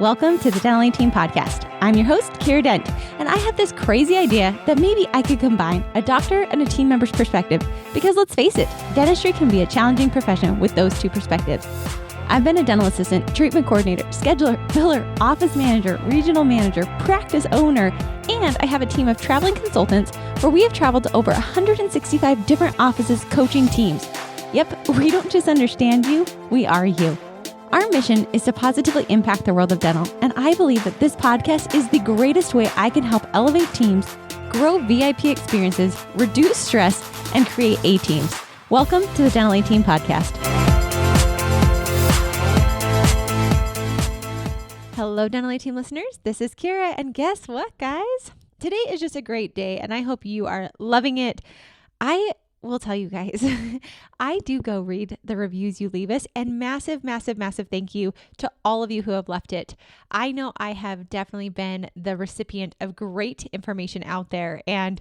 Welcome to the Dental Team Podcast. I'm your host, Kiera Dent, and I have this crazy idea that maybe I could combine a doctor and a team member's perspective because let's face it, dentistry can be a challenging profession with those two perspectives. I've been a dental assistant, treatment coordinator, scheduler, biller, office manager, regional manager, practice owner, and I have a team of traveling consultants where we have traveled to over 165 different offices coaching teams. Yep, we don't just understand you, we are you. Our mission is to positively impact the world of dental, and I believe that this podcast is the greatest way I can help elevate teams, grow VIP experiences, reduce stress, and create A-teams. Welcome to the Dental Team Podcast. Hello, Dental Team listeners. This is Kiera, and guess what, guys? Today is just a great day, and I hope you are loving it. I will tell you guys, I do go read the reviews you leave us, and massive thank you to all of you who have left it. I know I have definitely been the recipient of great information out there, and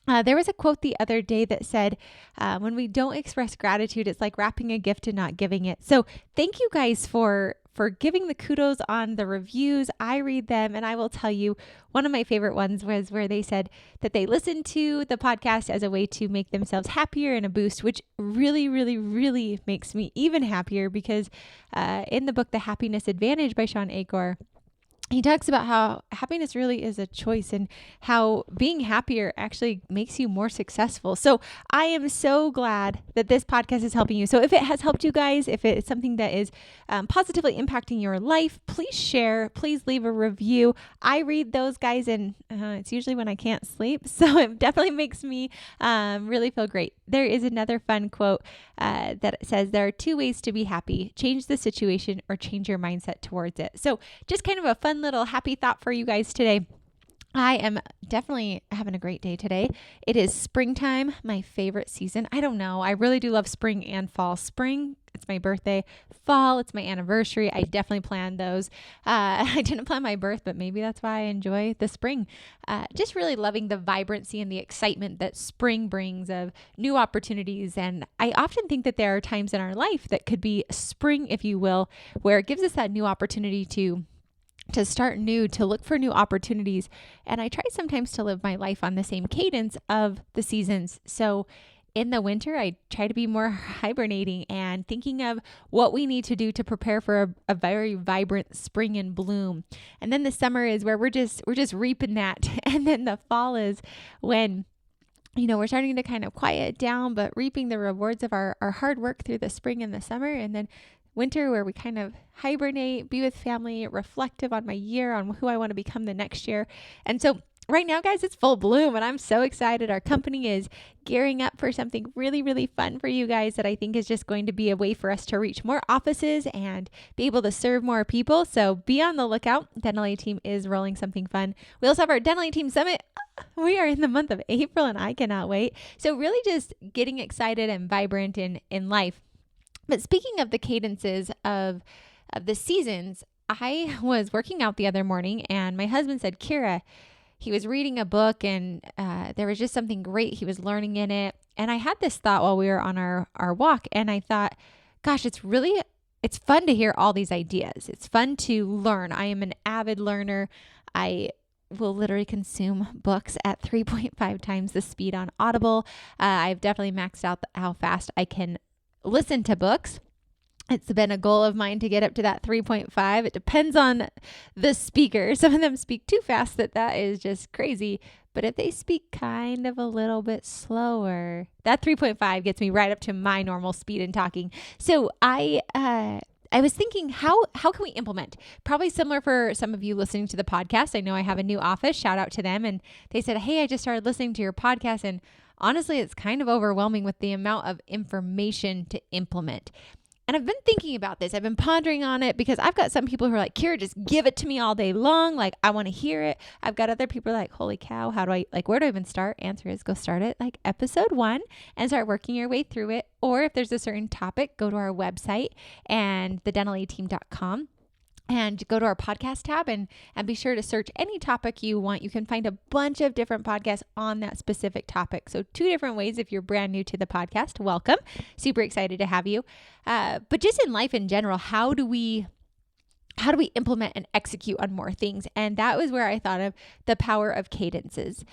there was a quote the other day that said, when we don't express gratitude, it's like wrapping a gift and not giving it. So thank you guys for giving the kudos on the reviews. I read them, and I will tell you, one of my favorite ones was where they said that they listened to the podcast as a way to make themselves happier and a boost, which really makes me even happier because in the book, The Happiness Advantage by Sean Acor, he talks about how happiness really is a choice and how being happier actually makes you more successful. So I am so glad that this podcast is helping you. So if it has helped you guys, if it's something that is positively impacting your life, please share, please leave a review. I read those, guys, and it's usually when I can't sleep. So it definitely makes me really feel great. There is another fun quote that says, there are two ways to be happy: change the situation or change your mindset towards it. So just kind of a fun little happy thought for you guys today. I am definitely having a great day today. It is springtime, my favorite season. I don't know. I really do love spring and fall. Spring, it's my birthday. Fall, it's my anniversary. I definitely planned those. I didn't plan my birth, but maybe that's why I enjoy the spring. Just really loving the vibrancy and the excitement that spring brings of new opportunities. And I often think that there are times in our life that could be spring, if you will, where it gives us that new opportunity to start new, to look for new opportunities. And I try sometimes to live my life on the same cadence of the seasons. So in the winter, I try to be more hibernating and thinking of what we need to do to prepare for a very vibrant spring and bloom. And then the summer is where we're just reaping that. And then the fall is when, you know, we're starting to kind of quiet down, but reaping the rewards of our hard work through the spring and the summer. And then winter, where we kind of hibernate, be with family, reflective on my year, on who I want to become the next year. And so right now, guys, it's full bloom, and I'm so excited. Our company is gearing up for something really fun for you guys that I think is just going to be a way for us to reach more offices and be able to serve more people. So be on the lookout. Dental Team is rolling something fun. We also have our Dental Team Summit. We are in the month of April, and I cannot wait. So really just getting excited and vibrant in life. But speaking of the cadences of the seasons, I was working out the other morning, and my husband said, Kiera, he was reading a book, and there was just something great he was learning in it. And I had this thought while we were on our walk, and I thought, gosh, it's fun to hear all these ideas. It's fun to learn. I am an avid learner. I will literally consume books at 3.5 times the speed on Audible. I've definitely maxed out how fast I can listen to books. It's been a goal of mine to get up to that 3.5. It depends on the speaker. Some of them speak too fast that is just crazy. But if they speak kind of a little bit slower, that 3.5 gets me right up to my normal speed in talking. So I was thinking, how can we implement? Probably similar for some of you listening to the podcast. I know I have a new office. Shout out to them. And they said, hey, I just started listening to your podcast, and honestly, it's kind of overwhelming with the amount of information to implement. And I've been thinking about this. I've been pondering on it because I've got some people who are like, Kiera, just give it to me all day long. Like, I want to hear it. I've got other people who are like, holy cow, where do I even start? Answer is go start it like episode 1 and start working your way through it. Or if there's a certain topic, go to our website and thedentalyteam.com. and go to our podcast tab and be sure to search any topic you want. You can find a bunch of different podcasts on that specific topic. So 2 different ways if you're brand new to the podcast. Welcome. Super excited to have you. But just in life in general, how do we how do we implement and execute on more things? And that was where I thought of the power of cadences.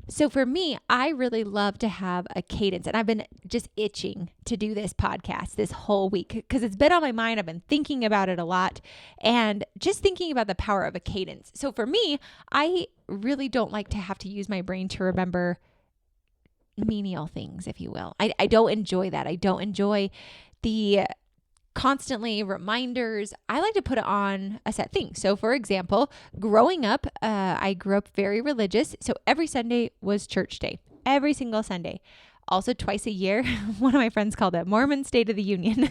So for me, I really love to have a cadence, and I've been just itching to do this podcast this whole week because it's been on my mind. I've been thinking about it a lot and just thinking about the power of a cadence. So for me, I really don't like to have to use my brain to remember menial things, if you will. I don't enjoy that. I don't enjoy the constantly reminders. I like to put it on a set thing. So for example, growing up, I grew up very religious. So every Sunday was church day, every single Sunday. Also twice a year, one of my friends called it Mormon State of the Union.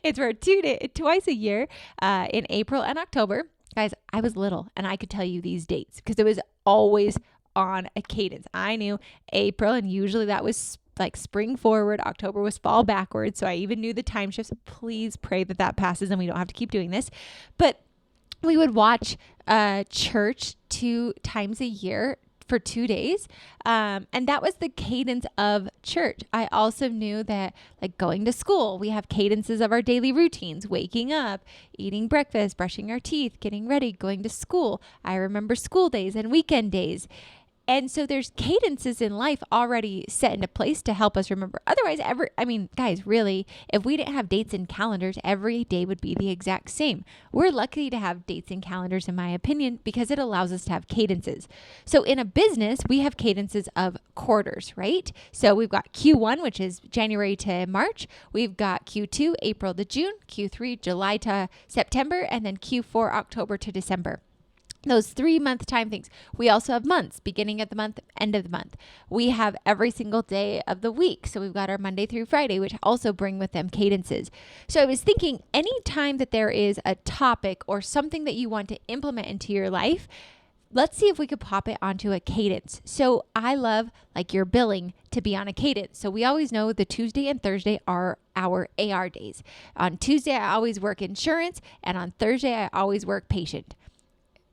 It's for twice a year in April and October. Guys, I was little and I could tell you these dates because it was always on a cadence. I knew April, and usually that was like spring forward. October was fall backwards. So I even knew the time shifts. Please pray that that passes and we don't have to keep doing this. But we would watch church 2 times a year for 2 days. And that was the cadence of church. I also knew that like going to school, we have cadences of our daily routines, waking up, eating breakfast, brushing our teeth, getting ready, going to school. I remember school days and weekend days. And so there's cadences in life already set into place to help us remember. Otherwise, guys, really, if we didn't have dates and calendars, every day would be the exact same. We're lucky to have dates and calendars, in my opinion, because it allows us to have cadences. So in a business, we have cadences of quarters, right? So we've got Q1, which is January to March. We've got Q2, April to June, Q3, July to September, and then Q4, October to December. Those 3-month time things. We also have months, beginning of the month, end of the month. We have every single day of the week. So we've got our Monday through Friday, which also bring with them cadences. So I was thinking anytime that there is a topic or something that you want to implement into your life, let's see if we could pop it onto a cadence. So I love like your billing to be on a cadence. So we always know the Tuesday and Thursday are our AR days. On Tuesday, I always work insurance, and on Thursday, I always work patient.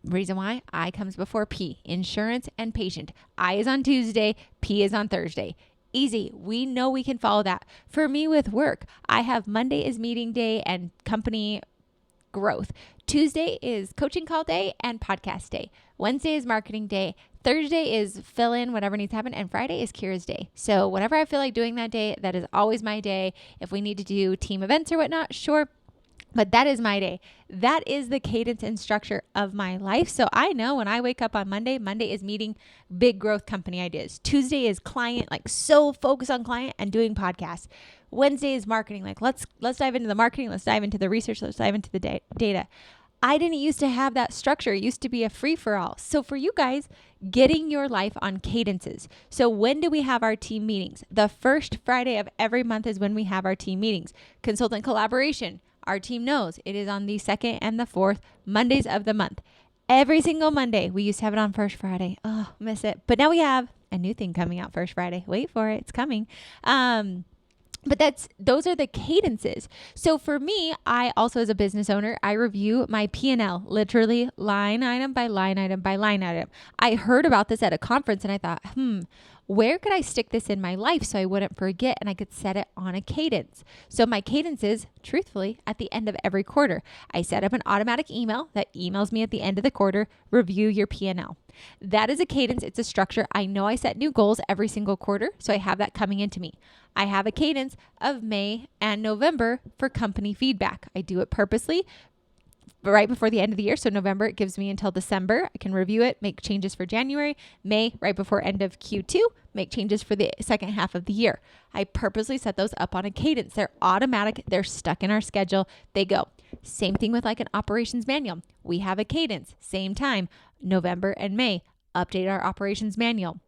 Reason why? I comes before P, insurance and patient. I is on Tuesday, P is on Thursday. Easy. We know we can follow that. For me with work, I have Monday is meeting day and company growth. Tuesday is coaching call day and podcast day. Wednesday is marketing day. Thursday is fill in whatever needs to happen. And Friday is Kiera's day. So whatever I feel like doing that day, that is always my day. If we need to do team events or whatnot, sure. But that is my day. That is the cadence and structure of my life. So I know when I wake up on Monday is meeting big growth company ideas. Tuesday is client, like so focused on client and doing podcasts. Wednesday is marketing. Like let's dive into the marketing. Let's dive into the research. Let's dive into the data. I didn't used to have that structure. It used to be a free for all. So for you guys, getting your life on cadences. So when do we have our team meetings? The first Friday of every month is when we have our team meetings. Consultant collaboration. Our team knows it is on the 2nd and the 4th Mondays of the month. Every single Monday. We used to have it on first Friday. Oh, miss it. But now we have a new thing coming out first Friday. Wait for it. It's coming. But those are the cadences. So for me, I also, as a business owner, I review my P&L, literally line item by line item by line item. I heard about this at a conference and I thought, where could I stick this in my life so I wouldn't forget and I could set it on a cadence? So my cadence is, truthfully, at the end of every quarter. I set up an automatic email that emails me at the end of the quarter, review your P&L. That is a cadence. It's a structure. I know I set new goals every single quarter, so I have that coming into me. I have a cadence of May and November for company feedback. I do it purposely right before the end of the year. So November, it gives me until December. I can review it, make changes for January. May, right before end of Q2, make changes for the second half of the year. I purposely set those up on a cadence. They're automatic. They're stuck in our schedule. They go. Same thing with like an operations manual. We have a cadence. Same time, November and May, update our operations manual.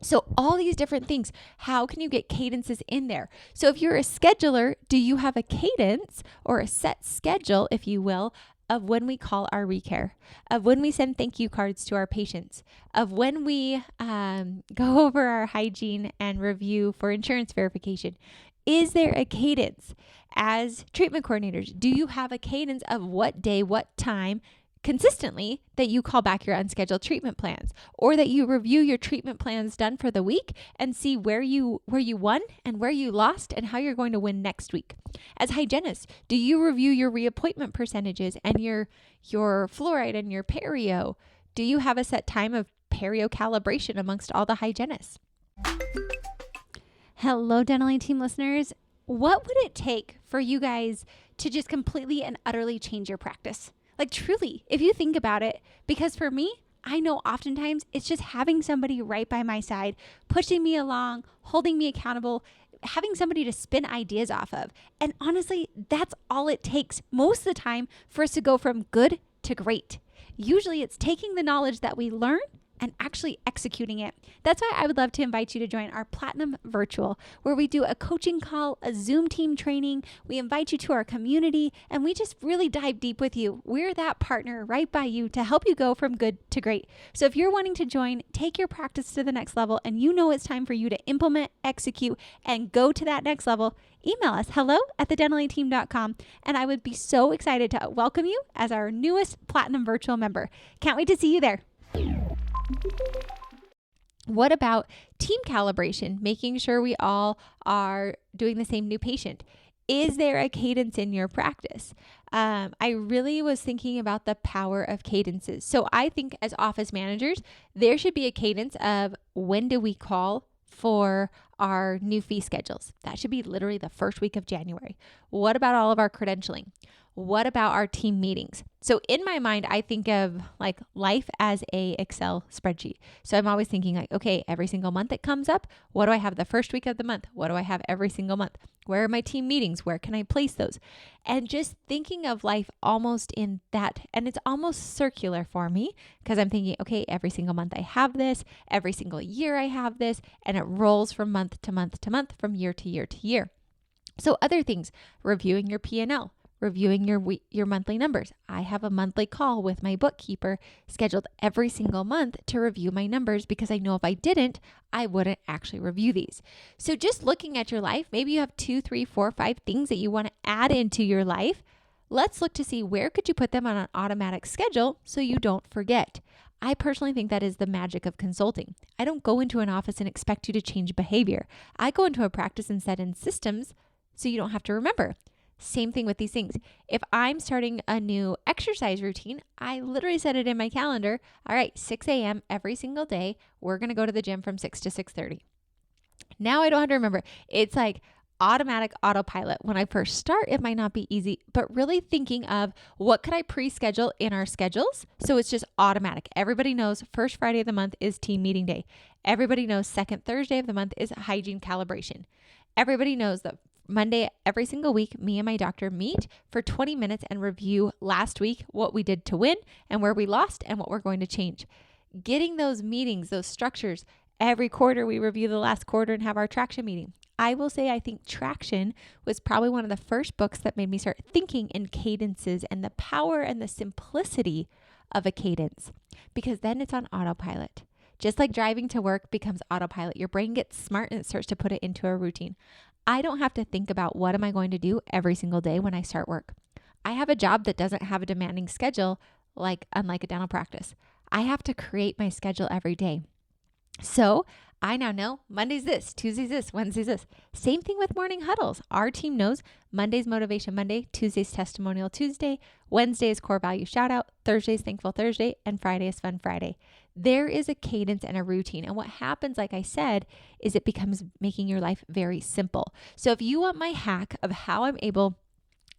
So all these different things, how can you get cadences in there? So if you're a scheduler, do you have a cadence or a set schedule, if you will, of when we call our recare, of when we send thank you cards to our patients, of when we go over our hygiene and review for insurance verification? Is there a cadence? As treatment coordinators, do you have a cadence of what day, what time consistently that you call back your unscheduled treatment plans, or that you review your treatment plans done for the week and see where you won and where you lost and how you're going to win next week. As hygienists, do you review your reappointment percentages and your fluoride and your perio? Do you have a set time of perio calibration amongst all the hygienists? Hello, Dental Team listeners. What would it take for you guys to just completely and utterly change your practice? Like truly, if you think about it, because for me, I know oftentimes it's just having somebody right by my side, pushing me along, holding me accountable, having somebody to spin ideas off of. And honestly, that's all it takes most of the time for us to go from good to great. Usually it's taking the knowledge that we learn and actually executing it. That's why I would love to invite you to join our Platinum Virtual, where we do a coaching call, a Zoom team training. We invite you to our community, and we just really dive deep with you. We're that partner right by you to help you go from good to great. So if you're wanting to join, take your practice to the next level, and you know it's time for you to implement, execute, and go to that next level, email us hello@thedentalateam.com, and I would be so excited to welcome you as our newest Platinum Virtual member. Can't wait to see you there. What about team calibration, making sure we all are doing the same new patient? Is there a cadence in your practice? I really was thinking about the power of cadences. So I think as office managers, there should be a cadence of when do we call for our new fee schedules. That should be literally the first week of January. What about all of our credentialing? What about our team meetings? So in my mind, I think of like life as a Excel spreadsheet. So I'm always thinking like, okay, every single month it comes up. What do I have the first week of the month? What do I have every single month? Where are my team meetings? Where can I place those? And just thinking of life almost in that. And it's almost circular for me because I'm thinking, okay, every single month I have this. Every single year I have this. And it rolls from month to month to month, from year to year to year. So other things, reviewing your P&L. Reviewing your monthly numbers. I have a monthly call with my bookkeeper scheduled every single month to review my numbers because I know if I didn't, I wouldn't actually review these. So just looking at your life, maybe you have 2, 3, 4, 5 things that you want to add into your life. Let's look to see where could you put them on an automatic schedule so you don't forget. I personally think that is the magic of consulting. I don't go into an office and expect you to change behavior. I go into a practice and set in systems so you don't have to remember. Same thing with these things. If I'm starting a new exercise routine, I literally set it in my calendar. All right, 6 a.m. every single day, we're going to go to the gym from 6 to 6:30. Now I don't have to remember. It's like automatic autopilot. When I first start, it might not be easy, but really thinking of what could I pre-schedule in our schedules so it's just automatic. Everybody knows first Friday of the month is team meeting day. Everybody knows second Thursday of the month is hygiene calibration. Everybody knows that Monday, every single week, me and my doctor meet for 20 minutes and review last week, what we did to win and where we lost and what we're going to change. Getting those meetings, those structures, every quarter we review the last quarter and have our traction meeting. I will say I think Traction was probably one of the first books that made me start thinking in cadences and the power and the simplicity of a cadence, because then it's on autopilot. Just like driving to work becomes autopilot, your brain gets smart and it starts to put it into a routine. I don't have to think about what am I going to do every single day when I start work. I have a job that doesn't have a demanding schedule, unlike a dental practice. I have to create my schedule every day. So I now know Monday's this, Tuesday's this, Wednesday's this. Same thing with morning huddles. Our team knows Monday's Motivation Monday, Tuesday's Testimonial Tuesday, Wednesday is Core Value Shout Out, Thursday's Thankful Thursday, and Friday is Fun Friday. There is a cadence and a routine. And what happens, like I said, is it becomes making your life very simple. So if you want my hack of how I'm able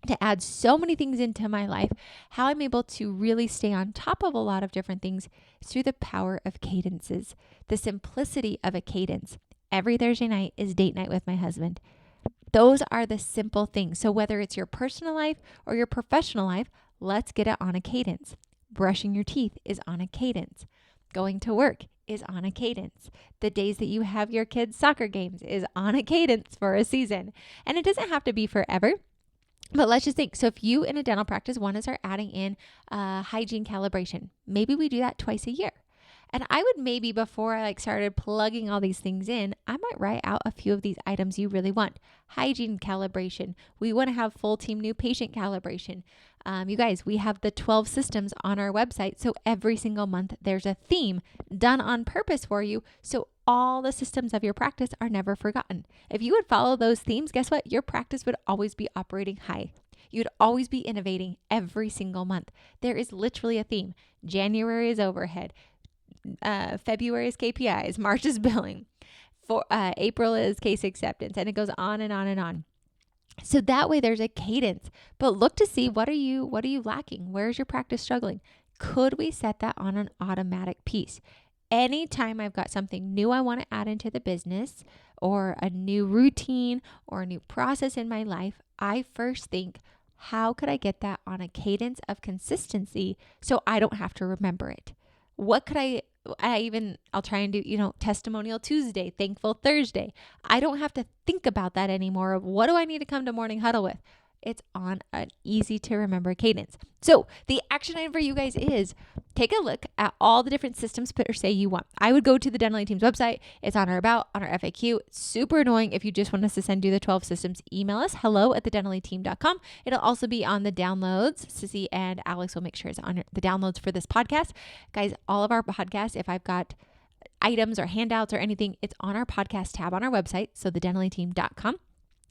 to add so many things into my life, how I'm able to really stay on top of a lot of different things, is through the power of cadences, the simplicity of a cadence. Every Thursday night is date night with my husband. Those are the simple things. So whether it's your personal life or your professional life, let's get it on a cadence. Brushing your teeth is on a cadence. Going to work is on a cadence. The days that you have your kids' soccer games is on a cadence for a season. And it doesn't have to be forever. But let's just think. So if you in a dental practice want to start adding in hygiene calibration, maybe we do that twice a year. And I would maybe, before I started plugging all these things in, I might write out a few of these items you really want. Hygiene calibration. We want to have full team new patient calibration. You guys, we have the 12 systems on our website. So every single month, there's a theme done on purpose for you. So all the systems of your practice are never forgotten. If you would follow those themes, guess what? Your practice would always be operating high. You'd always be innovating every single month. There is literally a theme. January is overhead. February is KPIs. March is billing. April is case acceptance. And it goes on and on and on. So that way there's a cadence. But look to see what are you lacking? Where is your practice struggling? Could we set that on an automatic piece? Anytime I've got something new I want to add into the business, or a new routine or a new process in my life, I first think, how could I get that on a cadence of consistency so I don't have to remember it? What could I'll try and do, testimonial Tuesday, thankful Thursday. I don't have to think about that anymore of what do I need to come to morning huddle with? It's on an easy to remember cadence. So the action item for you guys is take a look at all the different systems per se you want. I would go to the Dental Team's website. It's on our about, on our FAQ. It's super annoying. If you just want us to send you the 12 systems, email us hello@thedentalteam.com. It'll also be on the downloads. Sissy and Alex will make sure it's on the downloads for this podcast. Guys, all of our podcasts, if I've got items or handouts or anything, it's on our podcast tab on our website. So thedentalteam.com.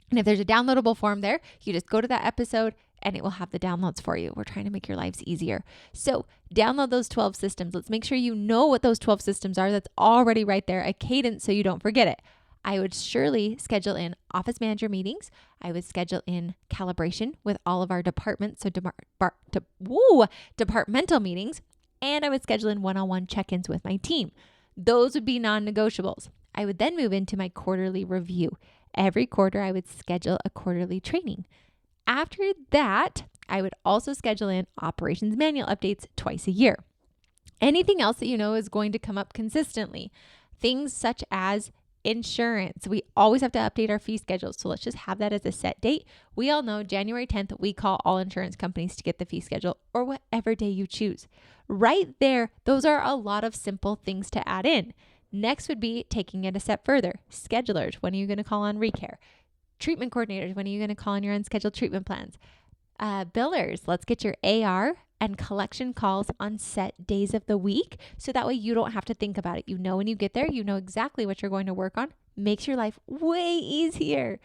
And if there's a downloadable form there, you just go to that episode and it will have the downloads for you. We're trying to make your lives easier. So download those 12 systems. Let's make sure you know what those 12 systems are. That's already right there, a cadence so you don't forget it. I would surely schedule in office manager meetings. I would schedule in calibration with all of our departments, so departmental meetings. And I would schedule in one-on-one check-ins with my team. Those would be non-negotiables. I would then move into my quarterly review. Every quarter, I would schedule a quarterly training. After that, I would also schedule in operations manual updates twice a year. Anything else that you know is going to come up consistently. Things such as insurance. We always have to update our fee schedules. So let's just have that as a set date. We all know January 10th, we call all insurance companies to get the fee schedule, or whatever day you choose. Right there, those are a lot of simple things to add in. Next would be taking it a step further. Schedulers, when are you going to call on recare? Treatment coordinators, when are you going to call on your unscheduled treatment plans? Billers, let's get your AR and collection calls on set days of the week. So that way you don't have to think about it. You know, when you get there, you know exactly what you're going to work on. Makes your life way easier.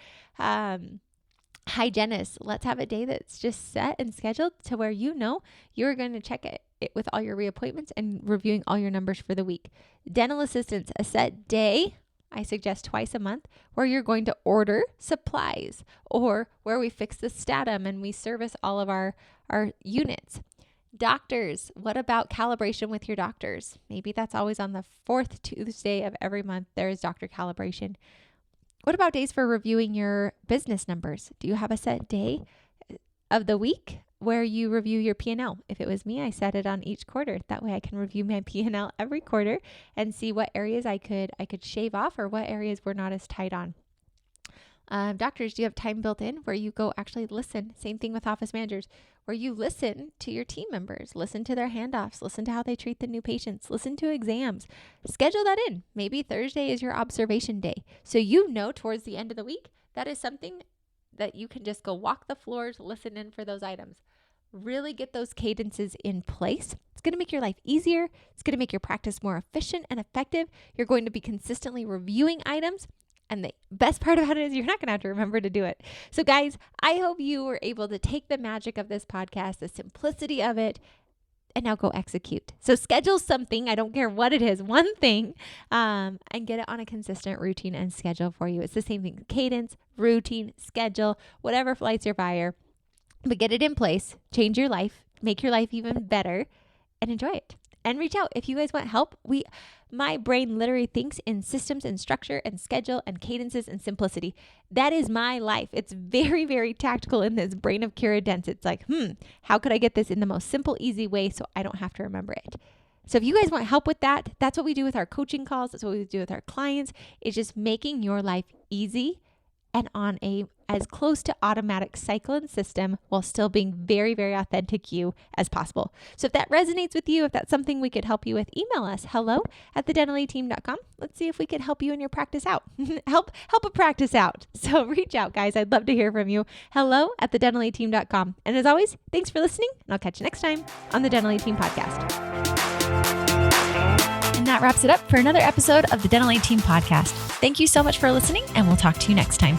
Hygienists, let's have a day that's just set and scheduled to where you know you're going to check it with all your reappointments and reviewing all your numbers for the week. Dental assistants, a set day, I suggest twice a month, where you're going to order supplies or where we fix the statum and we service all of our units. Doctors, what about calibration with your doctors? Maybe that's always on the fourth Tuesday of every month. There is doctor calibration. What about days for reviewing your business numbers? Do you have a set day of the week where you review your P&L? If it was me, I set it on each quarter. That way I can review my P&L every quarter and see what areas I could shave off or what areas we're not as tight on. Doctors, do you have time built in where you go actually listen? Same thing with office managers, where you listen to your team members, listen to their handoffs, listen to how they treat the new patients, listen to exams. Schedule that in. Maybe Thursday is your observation day. So you know towards the end of the week, that is something that you can just go walk the floors, listen in for those items. Really get those cadences in place. It's going to make your life easier. It's going to make your practice more efficient and effective. You're going to be consistently reviewing items. And the best part about it is you're not going to have to remember to do it. So guys, I hope you were able to take the magic of this podcast, the simplicity of it, and now go execute. So schedule something, I don't care what it is, one thing, and get it on a consistent routine and schedule for you. It's the same thing, cadence, routine, schedule, whatever lights your fire, but get it in place, change your life, make your life even better, and enjoy it. And reach out if you guys want help. My brain literally thinks in systems and structure and schedule and cadences and simplicity. That is my life. It's very, very tactical in this brain of Kiera Dense. It's like, how could I get this in the most simple, easy way so I don't have to remember it? So if you guys want help with that, that's what we do with our coaching calls. That's what we do with our clients. It's just making your life easy and on a as close to automatic cycling system while still being very, very authentic you as possible. So if that resonates with you, if that's something we could help you with, email us hello@thedentalteam.com. Let's see if we could help you in your practice out. help a practice out. So reach out, guys. I'd love to hear from you. hello@thedentalteam.com. And as always, thanks for listening, and I'll catch you next time on the Dental A Team podcast. And that wraps it up for another episode of the Dental A Team podcast. Thank you so much for listening, and we'll talk to you next time.